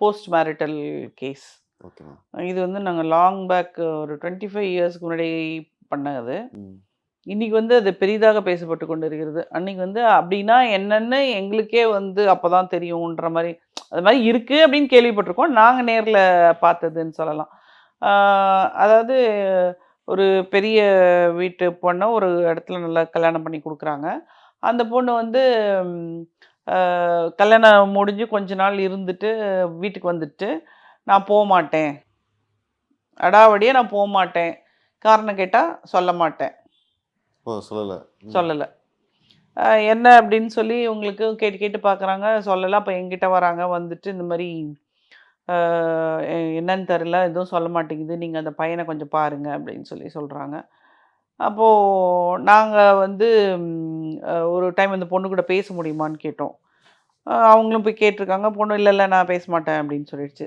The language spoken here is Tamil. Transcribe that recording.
Post marital case. ஓகேம்மா. இது வந்து நாங்க லாங் பேக் ஒரு 25 இயர்ஸ்க்கு முன்னாடி பண்ணது. இன்னைக்கு வந்து அது பெரிதாக பேசப்பட்டு கொண்டு இருக்கிறது. அன்னைக்கு வந்து அப்படின்னா என்னன்னு எங்களுக்கே வந்து அப்பதான் தெரியும்ன்ற மாரி, அது மாரி இருக்கு அப்படின்னு கேள்விப்பட்டிருக்கோம். நாங்க நேர்ல பார்த்ததுன்னு சொல்லலாம். ஆ அதாவது ஒரு பெரிய வீட்டு பொண்ண ஒரு இடத்துல நல்லா கல்யாணம் பண்ணி குடுக்குறாங்க. அந்த பொண்ணு வந்து ம் அ கல்யாணம் முடிஞ்சு கொஞ்ச நாள் இருந்துட்டு வீட்டுக்கு வந்துட்டு, "நான் போமாட்டேன். அடாவடியா நான் போமாட்டேன். காரணம் கேட்டா சொல்ல மாட்டேன்." ஓ! சொல்லல. சொல்லல. என்ன அப்படின்னு சொல்லி இவங்களுக்கு கேட்டு கேட்டு பார்க்குறாங்க. சொல்லல. அப்ப என்கிட்ட வராங்க. வந்துட்டு இந்த மாரி அ என்னன்னு தெரியல. எதுவும் சொல்ல மாட்டேங்குது. நீங்க அந்த பையன கொஞ்சம் பாருங்க அப்படின்னு சொல்லி சொல்றாங்க. அப்போ நாங்க வந்து ஒரு டைம் அந்த பொண்ணு கூட பேச முடியுமான்னு கேட்டோம். அவங்களும் போய் கேட்டுருக்காங்க. பொண்ணு இல்ல, இல்ல நான் பேச மாட்டேன் அப்படின்னு சொல்லிடுச்சு.